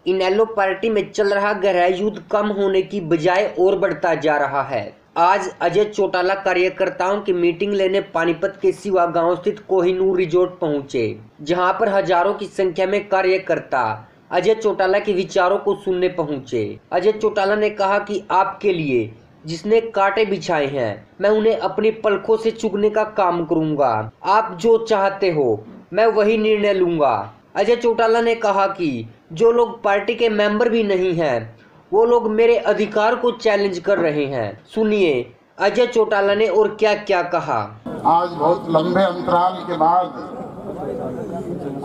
इनेलो party में चल रहा गहराई युद्ध कम होने की बजाय और बढ़ता जा रहा है। आज अजय चौटाला कार्यकर्ताओं की मीटिंग लेने पानीपत के सिवा गांव स्थित कोहिनूर रिजॉर्ट पहुंचे, जहां पर हजारों की संख्या में कार्यकर्ता अजय चौटाला के विचारों को सुनने पहुंचे। अजय चौटाला ने कहा कि आपके लिए जिसने कांटे बिछाए हैं, मैं उन्हें अपनी पलकों से चुगने का काम करूंगा। आप जो चाहते हो मैं वही निर्णय लूंगा। अजय चौटाला ने कहा कि जो लोग पार्टी के मेंबर भी नहीं हैं, वो लोग मेरे अधिकार को चैलेंज कर रहे हैं। सुनिए अजय चौटाला ने और क्या क्या कहा। आज बहुत लंबे अंतराल के बाद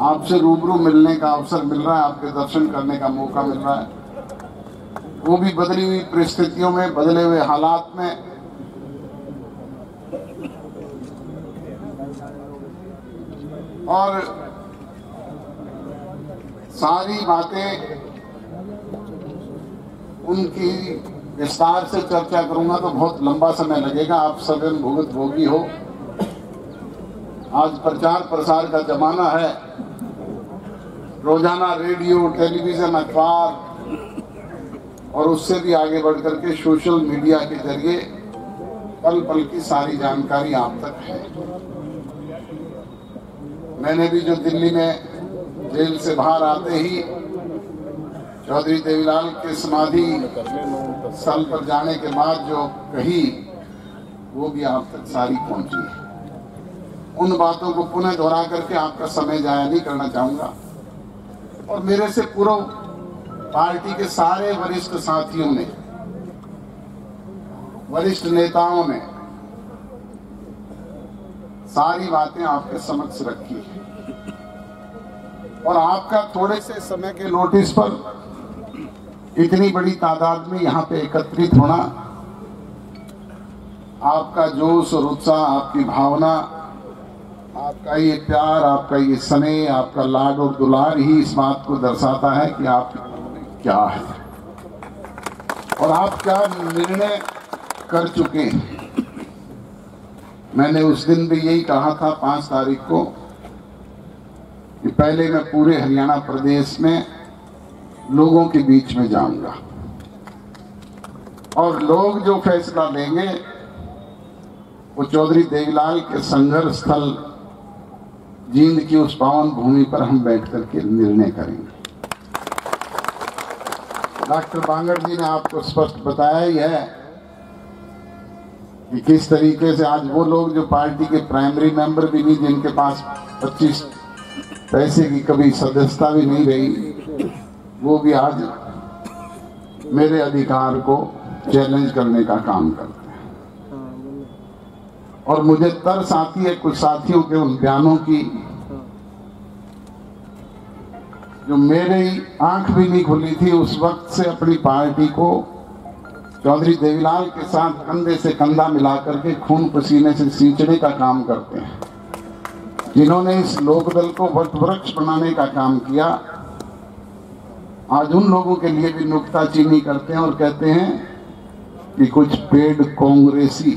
आपसे रूबरू मिलने का अवसर मिल रहा है, आपके दर्शन करने का मौका मिल रहा है, वो भी बदली हुई परिस्थितियों में, बदले हुए हालात में। और सारी बातें उनकी विस्तार से चर्चा करूंगा तो बहुत लंबा समय लगेगा। आप स्वयं भुगत भोगी हो। आज प्रचार प्रसार का जमाना है, रोजाना रेडियो, टेलीविजन, अखबार और उससे भी आगे बढ़कर के सोशल मीडिया के जरिए पल पल की सारी जानकारी आप तक है। मैंने भी जो दिल्ली में जेल से बाहर आते ही चौधरी देवीलाल के समाधि स्थल पर जाने के बाद जो कही, वो भी आप तक सारी पहुंची है। उन बातों को पुनः दोहरा करके आपका समय जाया नहीं करना चाहूंगा। और मेरे से पूर्व पार्टी के सारे वरिष्ठ साथियों ने, वरिष्ठ नेताओं ने सारी बातें आपके समक्ष रखी है। और आपका थोड़े से समय के नोटिस पर इतनी बड़ी तादाद में यहाँ पे एकत्रित होना, आपका जोश और उत्साह, आपकी भावना, आपका ये प्यार, आपका ये स्नेह, आपका लाड और दुलार ही इस बात को दर्शाता है कि आप क्या है और आप क्या निर्णय कर चुके हैं। मैंने उस दिन भी यही कहा था 5 तारीख को कि पहले मैं पूरे हरियाणा प्रदेश में लोगों के बीच में जाऊंगा और लोग जो फैसला लेंगे वो चौधरी देवीलाल के संघर्ष स्थल जींद की उस पावन भूमि पर हम बैठ करके निर्णय करेंगे। डॉक्टर बांगड़ जी ने आपको स्पष्ट बताया ही है कि किस तरीके से आज वो लोग जो पार्टी के प्राइमरी मेंबर भी नहीं, जिनके पास 25 पैसे की कभी सदस्यता भी नहीं रही, वो भी आज मेरे अधिकार को चैलेंज करने का काम करते हैं। और मुझे तरस आती है कुछ साथियों के उन बयानों की, जो मेरी आंख भी नहीं खुली थी उस वक्त से अपनी पार्टी को चौधरी देवीलाल के साथ कंधे से कंधा मिलाकर के खून पसीने से सींचने का काम करते हैं, जिन्होंने इस लोकदल को वटवृक्ष बनाने का काम किया। आज उन लोगों के लिए भी नुक्ताचीनी करते हैं और कहते हैं कि कुछ पेड कांग्रेसी,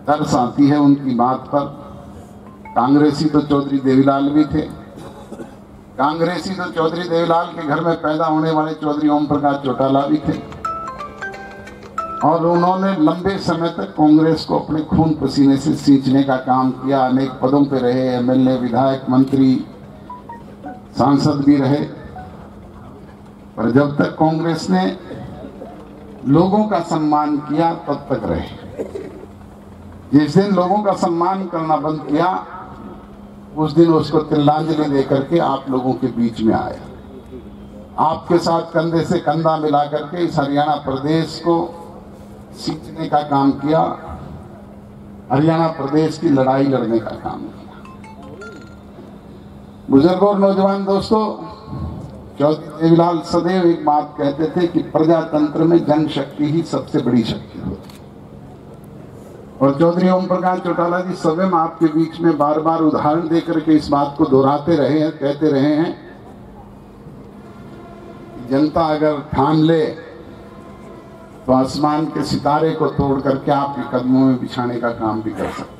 तरस आती है उनकी बात पर। कांग्रेसी तो चौधरी देवीलाल भी थे, कांग्रेसी तो चौधरी देवीलाल के घर में पैदा होने वाले चौधरी ओम प्रकाश चौटाला भी थे और उन्होंने लंबे समय तक कांग्रेस को अपने खून पसीने से सींचने का काम किया। अनेक पदों पर रहे, एमएलए, विधायक, मंत्री, सांसद भी रहे। पर जब तक कांग्रेस ने लोगों का सम्मान किया तब तक रहे। जिस दिन लोगों का सम्मान करना बंद किया, उस दिन उसको तिलांजलि देकर के आप लोगों के बीच में आया, आपके साथ कंधे से कंधा मिला करके इस हरियाणा प्रदेश को सींचने का काम किया, हरियाणा प्रदेश की लड़ाई लड़ने का काम किया। बुजुर्गों और नौजवान दोस्तों, चौधरी देवीलाल सदैव एक बात कहते थे कि प्रजातंत्र में जनशक्ति ही सबसे बड़ी शक्ति होती है। और चौधरी ओम प्रकाश चौटाला जी स्वयं आपके बीच में बार बार उदाहरण देकर के इस बात को दोहराते रहे हैं, कहते रहे हैं, जनता अगर ठान ले तो आसमान के सितारे को तोड़ करके आपके कदमों में बिछाने का काम भी कर सकते।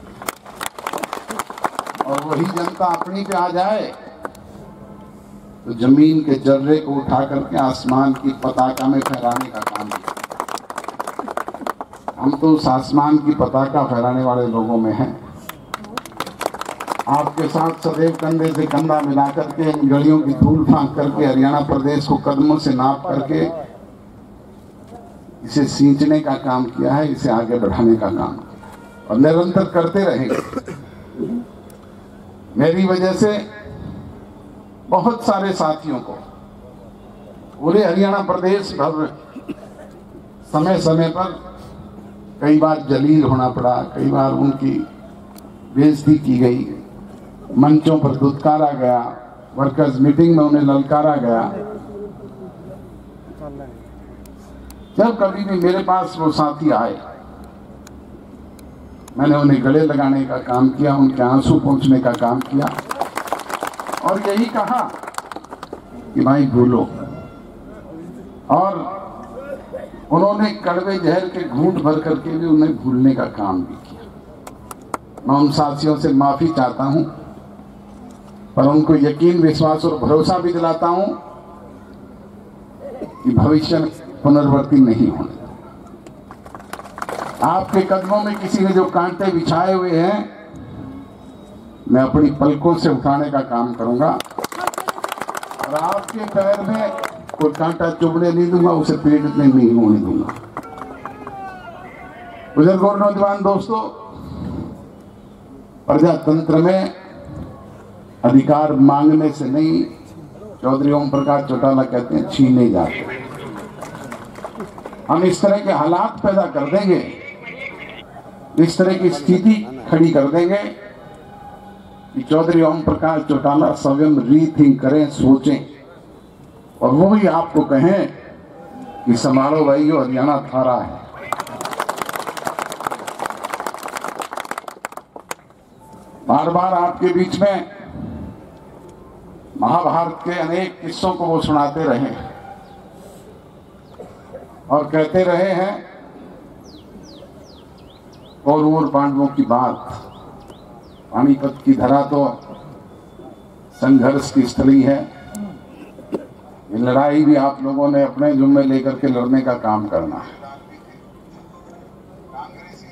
और वही जनता अपनी पे आ जाए तो जमीन के जर्रे को उठा करके आसमान की पताका में फहराने का काम किया। हम तो उस आसमान की पताका फहराने वाले लोगों में हैं। आपके साथ सदैव कंधे से कंधा मिला करके, इन गलियों की धूल फांक करके, हरियाणा प्रदेश को कदमों से नाप करके इसे सींचने का काम किया है, इसे आगे बढ़ाने का काम किया और निरंतर करते रहेंगे। मेरी वजह से बहुत सारे साथियों को पूरे हरियाणा प्रदेश भर समय समय पर कई बार जलील होना पड़ा, कई बार उनकी बेइज्जती की गई, मंचों पर दुत्कारा गया, वर्कर्स मीटिंग में उन्हें ललकारा गया। जब कभी भी मेरे पास वो साथी आए, मैंने उन्हें गले लगाने का काम किया, उनके आंसू पोंछने का काम किया और यही कहा कि भाई भूलो। और उन्होंने कड़वे जहर के घूंट भर करके भी उन्हें भूलने का काम भी किया। मैं उन साथियों से माफी चाहता हूं, पर उनको यकीन, विश्वास और भरोसा भी दिलाता हूं कि भविष्य में पुनर्वर्ती नहीं होने। आपके कदमों में किसी ने जो कांटे बिछाए हुए हैं, मैं अपनी पलकों से उठाने का काम करूंगा और आपके पैर में कोई कांटा चुभने नहीं दूंगा, उसे पीड़ित नहीं होने दूंगा। बुजुर्ग और नौजवान दोस्तों, प्रजातंत्र में अधिकार मांगने से नहीं, चौधरी ओम प्रकाश चौटाला कहते हैं, छीने जाते। हम इस तरह के हालात पैदा कर देंगे, इस तरह की स्थिति खड़ी कर देंगे कि चौधरी ओम प्रकाश चौटाला स्वयं रीथिंक करें, सोचें और वो भी आपको कहें कि संभालो भाई, यो हरियाणा थारा है। बार बार आपके बीच में महाभारत के अनेक किस्सों को वो सुनाते रहे और कहते रहे हैं कौरवों और पांडवों की बात। पानीपत की धरा तो संघर्ष की स्थली है। ये लड़ाई भी आप लोगों ने अपने जुम्मे लेकर के लड़ने का काम करना है।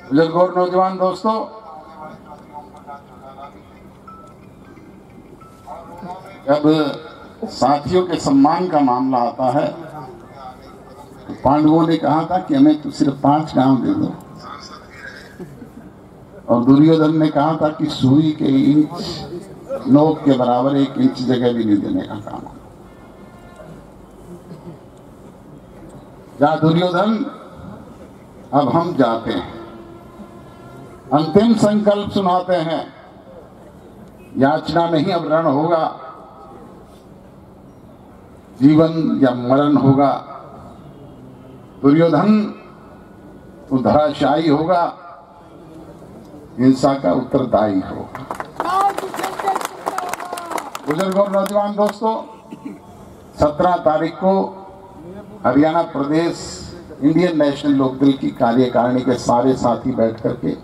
बुजुर्ग और नौजवान दोस्तों, जब साथियों के सम्मान का मामला आता है तो पांडवों ने कहा था कि हमें तो सिर्फ 5 गांव दे दो और दुर्योधन ने कहा था कि सुई के इंच नोक के बराबर 1 इंच जगह भी नहीं देने का काम। जा दुर्योधन, अब हम जाते हैं, अंतिम संकल्प सुनाते हैं, याचना नहीं, अब रण होगा, जीवन या मरण होगा। दुर्योधन तो धराशायी होगा, हिंसा का उत्तरदायी होगा। बुजुर्ग और नौजवान दोस्तों, 17 तारीख को हरियाणा प्रदेश इंडियन नेशनल लोकदल की कार्यकारिणी के सारे साथी बैठ करके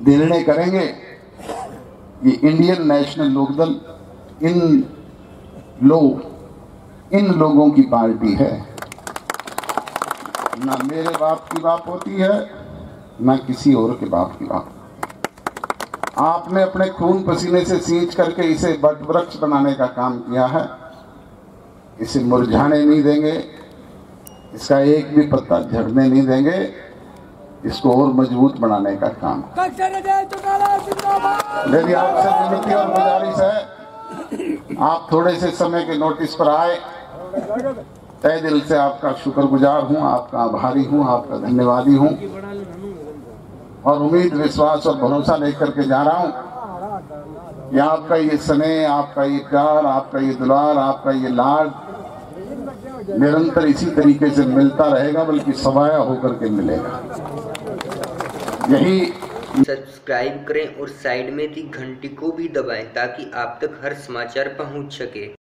निर्णय करेंगे कि इंडियन नेशनल लोकदल इन लोगों की पार्टी है। ना मेरे बाप की बाप होती है, ना किसी और के बाप की बाप। आपने अपने खून पसीने से सींच करके इसे वट वृक्ष बनाने का काम किया है। इसे मुरझाने नहीं देंगे, इसका एक भी पत्ता झड़ने नहीं देंगे, इसको और मजबूत बनाने का काम। मेरी आपसे विनती और गुजारिश है, आप थोड़े से समय के नोटिस पर आए। तहे दिल से आपका शुक्रगुजार हूं, आपका आभारी हूं, आपका धन्यवादी हूं और उम्मीद, विश्वास और भरोसा लेकर के जा रहा हूं कि आपका ये स्नेह, आपका ये प्यार, आपका ये दुलार, आपका ये लाड निरंतर इसी तरीके से मिलता रहेगा, बल्कि सवाया होकर के मिलेगा। यही सब्सक्राइब करें और साइड में दी घंटी को भी दबाएं ताकि आप तक हर समाचार पहुंच सके।